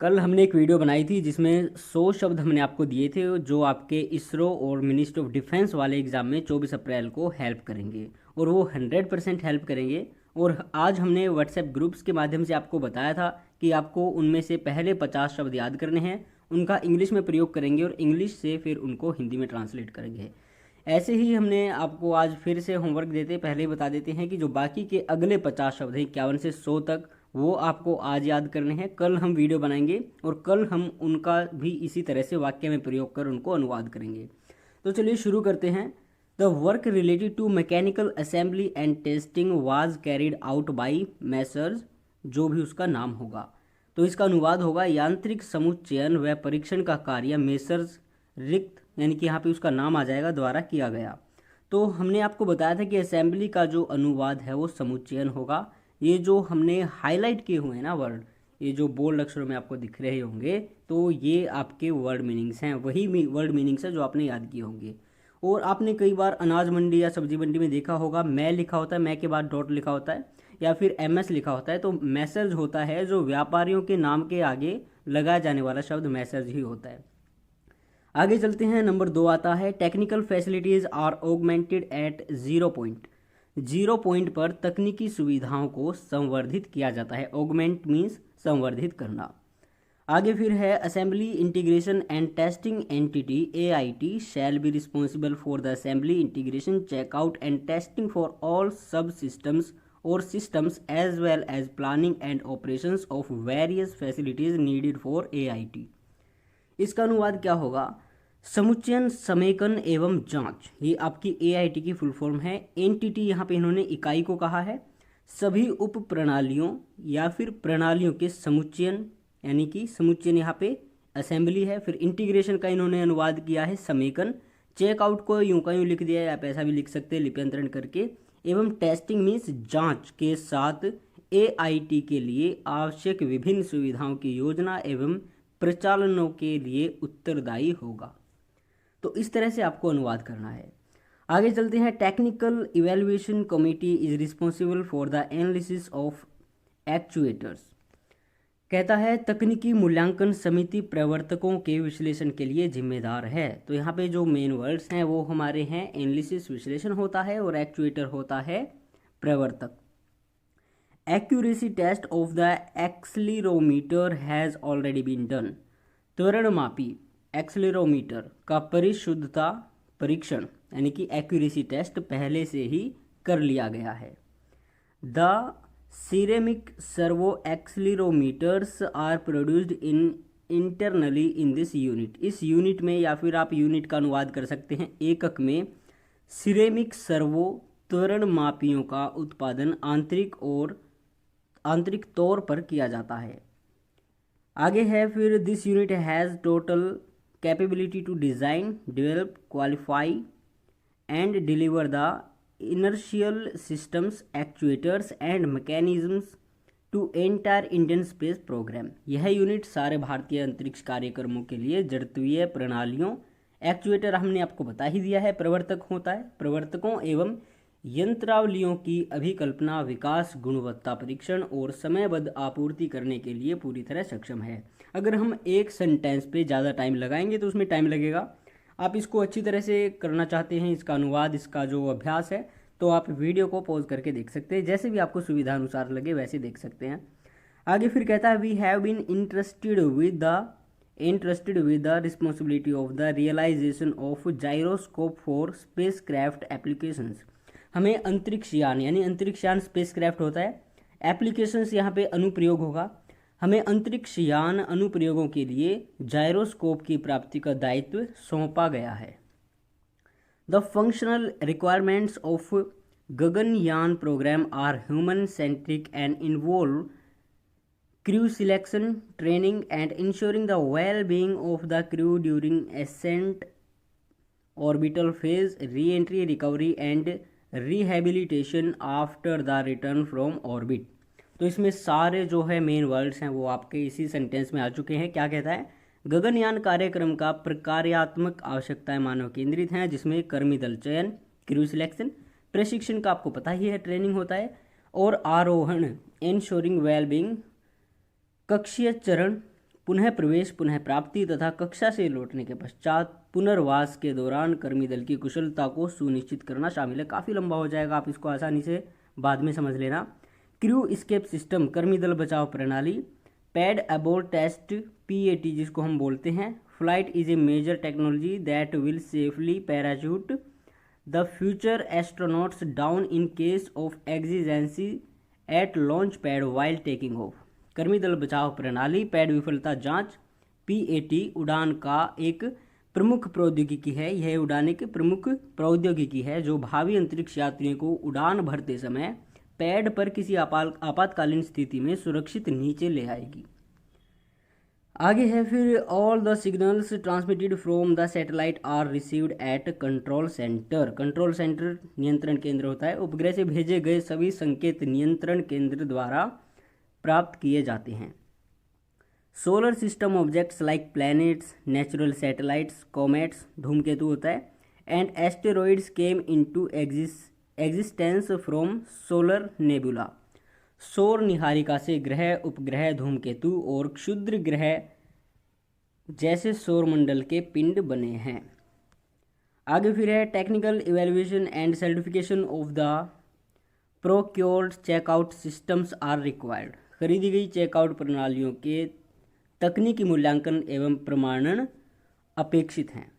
कल हमने एक वीडियो बनाई थी जिसमें 100 शब्द हमने आपको दिए थे जो आपके इसरो और मिनिस्ट्री ऑफ डिफेंस वाले एग्ज़ाम में 24 अप्रैल को हेल्प करेंगे और वो 100% हेल्प करेंगे। और आज हमने व्हाट्सएप ग्रुप्स के माध्यम से आपको बताया था कि आपको उनमें से पहले 50 शब्द याद करने हैं, उनका इंग्लिश में प्रयोग करेंगे और इंग्लिश से फिर उनको हिंदी में ट्रांसलेट करेंगे। ऐसे ही हमने आपको आज फिर से होमवर्क देते पहले ही बता देते हैं कि जो बाकी के अगले 50 शब्द हैं 51 से 100 तक, वो आपको आज याद करने हैं। कल हम वीडियो बनाएंगे और कल हम उनका भी इसी तरह से वाक्य में प्रयोग कर उनको अनुवाद करेंगे। तो चलिए शुरू करते हैं। The work related to mechanical assembly and testing was carried out by messrs, जो भी उसका नाम होगा। तो इसका अनुवाद होगा यांत्रिक समुच्चयन व परीक्षण का कार्य मेसर्स रिक्त, यानी कि यहाँ पे उसका नाम आ जाएगा, द्वारा किया गया। तो हमने आपको बताया था कि असेंबली का जो अनुवाद है वो समुच्चयन होगा। ये जो हमने हाईलाइट किए हुए हैं ना वर्ड, ये जो बोल्ड अक्षरों में आपको दिख रहे होंगे, तो ये आपके वर्ड मीनिंग्स हैं, वही वर्ड मीनिंग्स हैं जो आपने याद किए होंगे। और आपने कई बार अनाज मंडी या सब्जी मंडी में देखा होगा, मैं लिखा होता है, मैं के बाद डॉट लिखा होता है, या फिर एमएस लिखा होता है। तो मैसेज होता है जो व्यापारियों के नाम के आगे लगाया जाने वाला शब्द मैसेज ही होता है। आगे चलते हैं। नंबर 2 आता है technical facilities are augmented at 0 point. 0 point पर तकनीकी सुविधाओं को संवर्धित किया जाता है। ऑगमेंट मीन्स संवर्धित करना। आगे फिर है assembly integration and testing entity AIT shall be responsible for the assembly integration checkout and testing for all subsystems और systems as well as planning and operations of various facilities needed for AIT। इसका अनुवाद क्या होगा? समुच्चयन, समेकन एवं जांच, ये आपकी AIT की फुल फॉर्म है। एंटिटी यहाँ पे इन्होंने इकाई को कहा है। सभी उप प्रणालियों या फिर प्रणालियों के समुच्चयन, यानी कि समुच्चयन यहाँ पे असेंबली है। फिर इंटीग्रेशन का इन्होंने अनुवाद किया है समेकन। चेकआउट को यूं का यूं लिख दिया है, आप ऐसा भी लिख सकते हैं लिप्यंतरण करके। एवं टेस्टिंग मीन्स जांच के साथ AIT के लिए आवश्यक विभिन्न सुविधाओं की योजना एवं प्रचालनों के लिए उत्तरदायी होगा। तो इस तरह से आपको अनुवाद करना है। आगे चलते हैं। Technical evaluation committee is responsible for the analysis of actuators. कहता है तकनीकी मूल्यांकन समिति प्रवर्तकों के विश्लेषण के लिए जिम्मेदार है। तो यहाँ पे जो मेन वर्ड्स हैं वो हमारे हैं, एनालिसिस विश्लेषण होता है और एक्चुएटर होता है प्रवर्तक। Accuracy test of the accelerometer has already been done. त्वरणमापी एक्सीलरोमीटर का परिशुद्धता परीक्षण, यानी कि एक्यूरेसी टेस्ट पहले से ही कर लिया गया है। The ceramic servo accelerometers are produced internally in this unit. इस यूनिट में, या फिर आप यूनिट का अनुवाद कर सकते हैं एकक में, सिरेमिक सर्वो त्वरण मापियों का उत्पादन आंतरिक तौर पर किया जाता है। आगे है फिर this unit has total capability to design, develop, qualify and deliver the inertial systems, actuators and mechanisms to entire Indian space programme. यह यूनिट सारे भारतीय अंतरिक्ष कार्यक्रमों के लिए जड़त्वीय प्रणालियों, एक्चुएटर हमने आपको बता ही दिया है, प्रवर्तक होता है, प्रवर्तकों एवं यंत्रावलियों की अभिकल्पना, विकास, गुणवत्ता परीक्षण और समयबद्ध आपूर्ति करने के लिए पूरी तरह सक्षम है। अगर हम एक सेंटेंस पे ज़्यादा टाइम लगाएंगे तो उसमें टाइम लगेगा। आप इसको अच्छी तरह से करना चाहते हैं, इसका अनुवाद, इसका जो अभ्यास है, तो आप वीडियो को पॉज करके देख सकते हैं, जैसे भी आपको सुविधा अनुसार लगे वैसे देख सकते हैं। आगे फिर कहता है we have been interested with the responsibility of the realisation of gyroscope for spacecraft applications. हमें अंतरिक्षयान, यानी अंतरिक्षयान स्पेसक्राफ्ट होता है, एप्लीकेशंस यहाँ पे अनुप्रयोग होगा। हमें अंतरिक्षयान अनुप्रयोगों के लिए जाइरोस्कोप की प्राप्ति का दायित्व सौंपा गया है। The functional requirements of Gaganyaan programme are human centric and involve crew selection, training and ensuring the well-being of the crew during ascent, orbital phase, re-entry, recovery and rehabilitation after the return from orbit। तो इसमें सारे जो है main words हैं वो आपके इसी sentence में आ चुके हैं। क्या कहता है? गगनयान कार्यक्रम का प्रकार्यात्मक आवश्यकताएं मानव केंद्रित हैं, जिसमें कर्मी दल चयन, क्रू सिलेक्शन, प्रशिक्षण का आपको पता ही है, ट्रेनिंग होता है, और आरोहण, इंश्योरिंग वेलबींग, कक्षीय चरण, पुनः प्रवेश, पुनः प्राप्ति तथा कक्षा से लौटने के पश्चात पुनर्वास के दौरान कर्मी दल की कुशलता को सुनिश्चित करना शामिल है। काफ़ी लंबा हो जाएगा, आप इसको आसानी से बाद में समझ लेना। क्रू एस्केप सिस्टम, कर्मी दल बचाव प्रणाली। पैड अबोर्ड टेस्ट, PAT जिसको हम बोलते हैं। Flight is a major technology that will safely parachute the future astronauts down in case of exigency at launch pad while taking off. कर्मी दल बचाव प्रणाली। पैड विफलता जांच, PAT उड़ान का एक प्रमुख प्रौद्योगिकी है। यह उड़ान एक प्रमुख प्रौद्योगिकी है जो भावी अंतरिक्ष यात्रियों को उड़ान भरते समय पैड पर किसी आपातकालीन स्थिति में सुरक्षित नीचे ले आएगी। आगे है फिर, all the signals transmitted from the satellite are received at control centre. Control centre नियंत्रण केंद्र होता है। उपग्रह से भेजे गए सभी संकेत नियंत्रण केंद्र द्वारा प्राप्त किए जाते हैं। Solar system objects like planets, natural satellites, comets, धूमकेतु होता है, and asteroids came into existence from solar nebula. सौर निहारिका से ग्रह, उपग्रह, धूमकेतु और क्षुद्र ग्रह जैसे सौरमंडल के पिंड बने हैं। आगे फिर है, technical evaluation and certification of the procured checkout systems are required. खरीदी गई चेकआउट प्रणालियों के तकनीकी मूल्यांकन एवं प्रमाणन अपेक्षित हैं।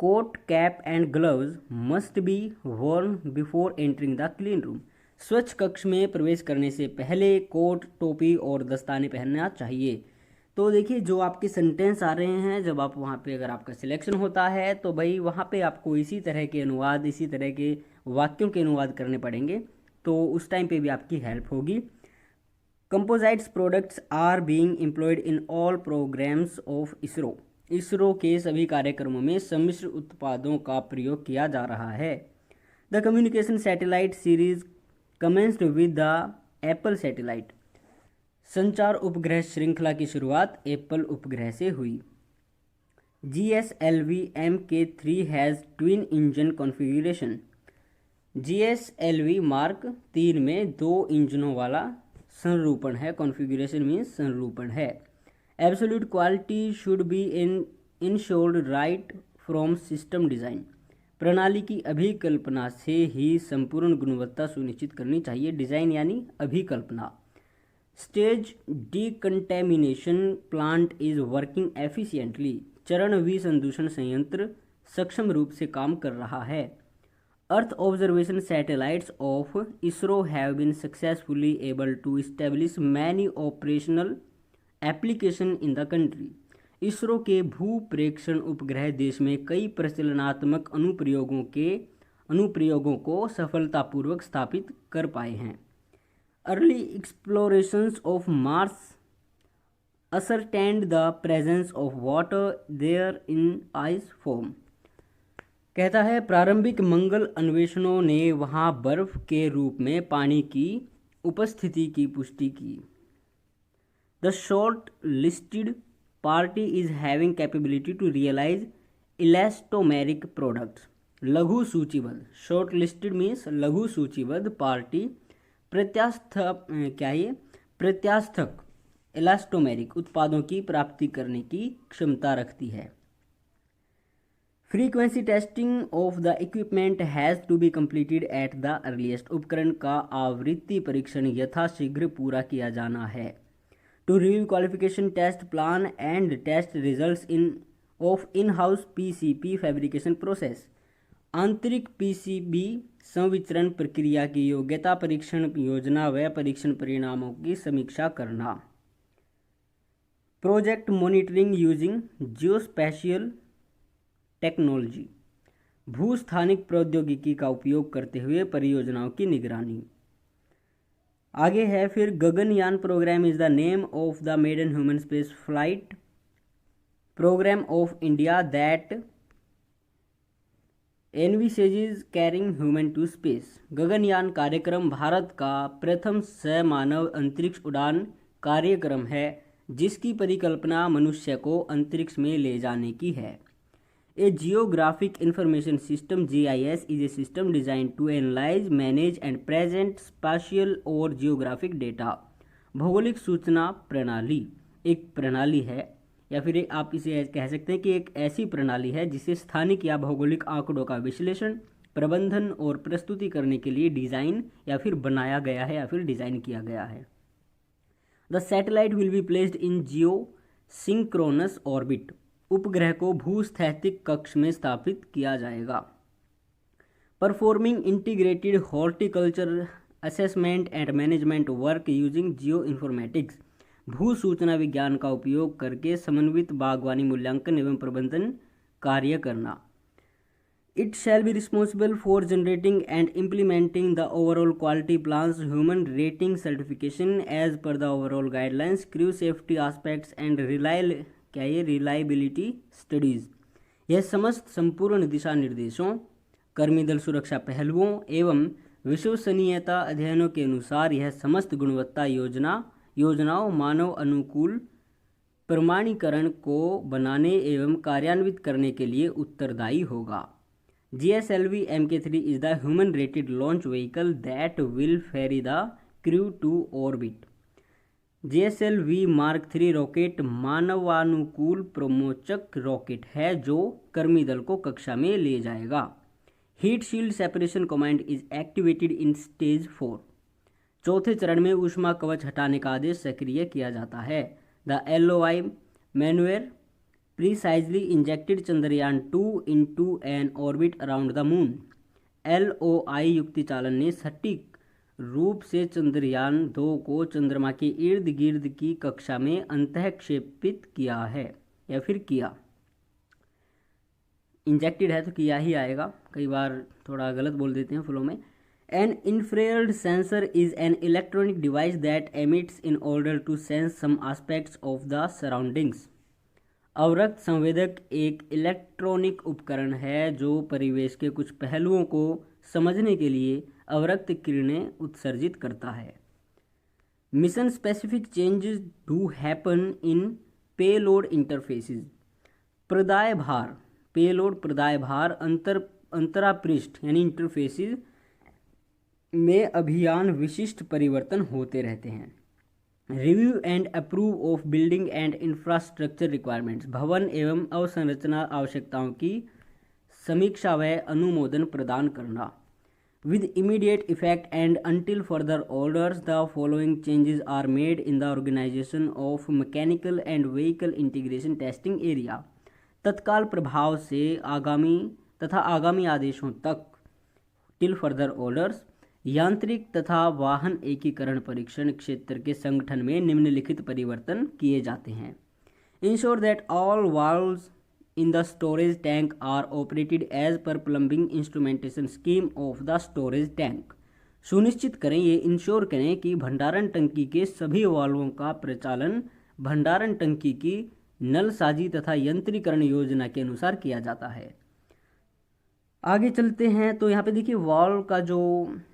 Coat, cap and gloves must be worn before entering the clean room. स्वच्छ कक्ष में प्रवेश करने से पहले कोट, टोपी और दस्ताने पहनना चाहिए। तो देखिए, जो आपके सेंटेंस आ रहे हैं, जब आप वहाँ पे अगर आपका सिलेक्शन होता है तो भाई वहाँ पे आपको इसी तरह के अनुवाद, इसी तरह के वाक्यों के अनुवाद करने पड़ेंगे, तो उस टाइम पे भी आपकी हेल्प होगी। Composites products are being employed in all programs of ISRO. ISRO के सभी कार्यक्रमों में सम्मिश्र उत्पादों का प्रयोग किया जा रहा है। The communication satellite series commenced with the Apple satellite. संचार उपग्रह श्रृंखला की शुरुआत एप्पल उपग्रह से हुई। GSLV Mk3 has twin engine configuration. GSLV mark 3 में 2 इंजनों वाला संरूपण है। कॉन्फ़िगरेशन मीन्स संरूपण है। Absolute quality should be insured right from system design. प्रणाली की अभिकल्पना से ही संपूर्ण गुणवत्ता सुनिश्चित करनी चाहिए। डिज़ाइन यानी अभिकल्पना। Stage decontamination plant is working efficiently. चरण विसंदूषण संयंत्र सक्षम रूप से काम कर रहा है। Earth observation satellites of ISRO have been successfully able to establish many operational application in the country. ISRO के भू प्रेक्षण उपग्रह देश में कई प्रचलनात्मक अनुप्रयोगों को सफलतापूर्वक स्थापित कर पाए हैं। Early explorations of Mars ascertained the presence of water there in ice form। कहता है, प्रारंभिक मंगल अन्वेषणों ने वहां बर्फ के रूप में पानी की उपस्थिति की पुष्टि की। The short listed party is having capability to realize elastomeric products. लघु सूचीबद्ध, शॉर्ट लिस्टेड मीन्स लघु सूचीबद्ध, पार्टी प्रत्यास्थक इलास्टोमेरिक उत्पादों की प्राप्ति करने की क्षमता रखती है। Frequency testing of the equipment has to be completed at the earliest. उपकरण का आवृत्ति परीक्षण यथाशीघ्र पूरा किया जाना है। To review qualification test plan and test results in house PCB fabrication process. आंतरिक PCB संवितरण प्रक्रिया की योग्यता परीक्षण योजना व परीक्षण परिणामों की समीक्षा करना। Project monitoring using geospatial technology. भूस्थानिक प्रौद्योगिकी का उपयोग करते हुए परियोजनाओं की निगरानी। आगे है फिर, Gaganyaan program is the name of the maiden human space flight program of India that envisages carrying human to space. Gaganyaan कार्यक्रम भारत का प्रथम समानव अंतरिक्ष उड़ान कार्यक्रम है जिसकी परिकल्पना मनुष्य को अंतरिक्ष में ले जाने की है। A geographic information system GIS is a system design to analyse, manage and present spatial और जियोग्राफिक डेटा। भौगोलिक सूचना प्रणाली एक प्रणाली है, या फिर आप इसे कह सकते हैं कि एक ऐसी प्रणाली है जिसे स्थानिक या भौगोलिक आंकड़ों का विश्लेषण, प्रबंधन और प्रस्तुति करने के लिए डिज़ाइन या फिर बनाया गया है या फिर डिज़ाइन किया गया है। The satellite will be placed in Jio synchronous orbit. उपग्रह को भूस्थैतिक कक्ष में स्थापित किया जाएगा। Performing integrated horticulture assessment and management work using geo informatics. भू सूचना विज्ञान का उपयोग करके समन्वित बागवानी मूल्यांकन एवं प्रबंधन कार्य करना। It shall be responsible for generating and implementing the overall quality plans, human rating certification as per the overall guidelines, crew safety aspects and reliability studies। यह समस्त संपूर्ण दिशा निर्देशों, कर्मी दल सुरक्षा पहलुओं एवं विश्वसनीयता अध्ययनों के अनुसार यह समस्त गुणवत्ता योजनाओं मानव अनुकूल प्रमाणीकरण को बनाने एवं कार्यान्वित करने के लिए उत्तरदायी होगा। GSLV Mk3 is the human rated launch vehicle that will ferry the crew to orbit। GSLV Mark 3 rocket मानवानुकूल प्रमोचक रॉकेट है जो कर्मी दल को कक्षा में ले जाएगा। Heat shield separation command is activated in stage 4। चौथे चरण में ऊष्मा कवच हटाने का आदेश सक्रिय किया जाता है। The LOI manure precisely injected Chandrayaan 2 into an orbit around the moon। LOI युक्ति चालन ने सटीक रूप से चंद्रयान 2 को चंद्रमा के इर्द गिर्द की कक्षा में अंतःक्षेपित किया है या फिर किया। इंजेक्टेड है तो किया ही आएगा, कई बार थोड़ा गलत बोल देते हैं फ्लो में। An infrared sensor is an electronic device that emits in order to sense some aspects of the surroundings। अवरक्त संवेदक एक इलेक्ट्रॉनिक उपकरण है जो परिवेश के कुछ पहलुओं को समझने के लिए अवरक्त किरणें उत्सर्जित करता है। Mission specific changes do happen in payload interfaces. प्रदाय भार अंतरापृष्ठ यानी इंटरफेसेस में अभियान विशिष्ट परिवर्तन होते रहते हैं। Review and approve of building and infrastructure requirements. भवन एवं अवसंरचना आवश्यकताओं की समीक्षा व अनुमोदन प्रदान करना। With immediate effect and until further orders the following changes are made in the organization of mechanical and vehicle integration testing area. तत्काल प्रभाव से आगामी आदेशों तक टिल फर्दर ऑर्डर्स यांत्रिक तथा वाहन एकीकरण परीक्षण क्षेत्र के संगठन में निम्नलिखित परिवर्तन किए जाते हैं। Ensure that all valves in the storage tank are operated as per plumbing instrumentation scheme of the storage tank. सुनिश्चित करें, ये इंश्योर करें कि भंडारण टंकी के सभी वाल्वों का प्रचालन भंडारण टंकी की नलसाजी तथा यंत्रीकरण योजना के अनुसार किया जाता है। आगे चलते हैं तो यहाँ पे देखिए वाल्व का जो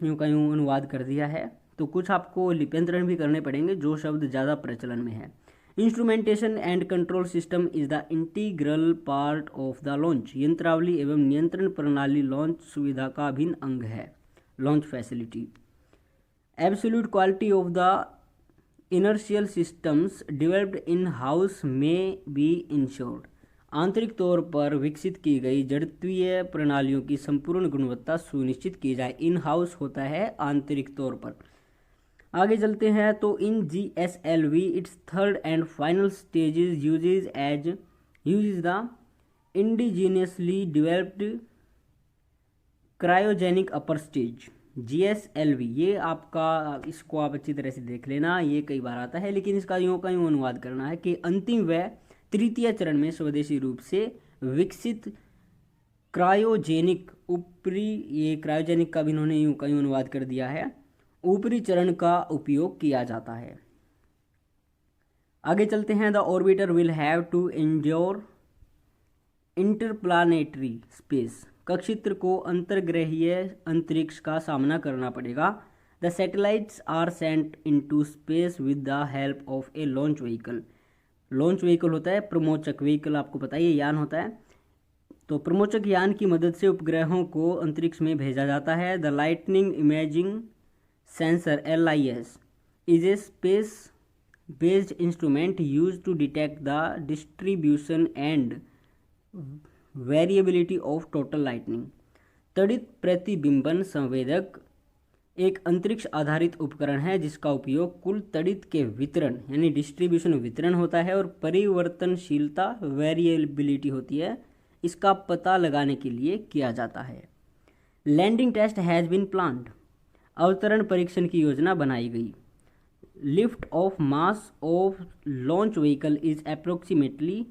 यूँ का यूँ अनुवाद कर दिया है, तो कुछ आपको लिप्यंतरण भी करने पड़ेंगे जो शब्द ज़्यादा प्रचलन में है। Instrumentation and control system is the integral part of the launch. यंत्रावली एवं नियंत्रण प्रणाली लॉन्च सुविधा का अभिन्न अंग है। Launch facility. Absolute quality of the inertial systems developed in house में बी इंश्योर्ड। आंतरिक तौर पर विकसित की गई जड़त्वीय प्रणालियों की संपूर्ण गुणवत्ता सुनिश्चित की जाए। इन हाउस होता है आंतरिक तौर पर। आगे चलते हैं तो इन GSLV it's third and final stages uses the indigenously developed cryogenic upper stage. GSLV ये आपका, इसको आप अच्छी तरह से देख लेना, ये कई बार आता है लेकिन इसका यूँ का यूँ अनुवाद करना है कि अंतिम व तृतीय चरण में स्वदेशी रूप से विकसित क्रायोजेनिक ये क्रायोजेनिक का भी इन्होंने यूं का यूं अनुवाद कर दिया है, ऊपरी चरण का उपयोग किया जाता है। आगे चलते हैं। The orbiter will have to endure interplanetary space. कक्षित्र को अंतर्ग्रहीय अंतरिक्ष का सामना करना पड़ेगा। The satellites are sent into space with the help of a launch vehicle. Launch vehicle होता है प्रमोचक व्हीकल, आपको पता है ये यान होता है। तो प्रमोचक यान की मदद से उपग्रहों को अंतरिक्ष में भेजा जाता है। The lightning imaging sensor LIS is a space based instrument use to detect the distribution and variability of total lightning. तड़ित प्रतिबिंबन संवेदक एक अंतरिक्ष आधारित उपकरण है जिसका उपयोग कुल तड़ित के वितरण यानी डिस्ट्रीब्यूशन वितरण होता है और परिवर्तनशीलता वेरिएबिलिटी होती है, इसका पता लगाने के लिए किया जाता है। Landing test has been planned. अवतरण परीक्षण की योजना बनाई गई। Lift off mass of launch vehicle is approximately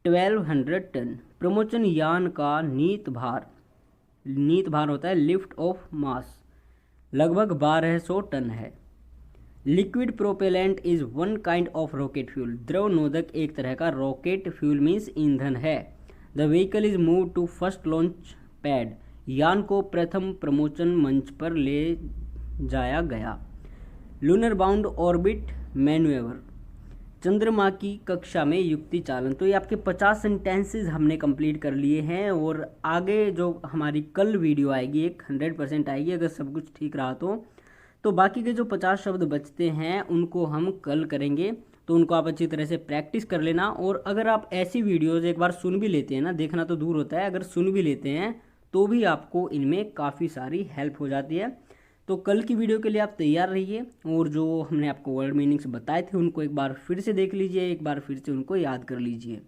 1200 tonne. प्रमोचन यान का नीत भार होता है लिफ्ट ऑफ मास लगभग 1200 टन है। Liquid propellant is one kind of rocket fuel. द्रव नोदक एक तरह का रॉकेट फ्यूल मीन्स ईंधन है। The vehicle is move to first launch pad. यान को प्रथम प्रमोचन मंच पर ले जाया गया। Lunar bound orbit manoeuvre. चंद्रमा की कक्षा में युक्ति चालन। तो ये आपके 50 सेंटेंसेस हमने कंप्लीट कर लिए हैं और आगे जो हमारी कल वीडियो आएगी एक 100% आएगी अगर सब कुछ ठीक रहा तो बाकी के जो 50 शब्द बचते हैं उनको हम कल करेंगे। तो उनको आप अच्छी तरह से प्रैक्टिस कर लेना। और अगर आप ऐसी वीडियोज़ एक बार सुन भी लेते हैं ना, देखना तो दूर होता है, अगर सुन भी लेते हैं तो भी आपको इनमें काफ़ी सारी हेल्प हो जाती है। तो कल की वीडियो के लिए आप तैयार रहिए और जो हमने आपको वर्ड मीनिंग्स बताए थे उनको एक बार फिर से देख लीजिए, एक बार फिर से उनको याद कर लीजिए।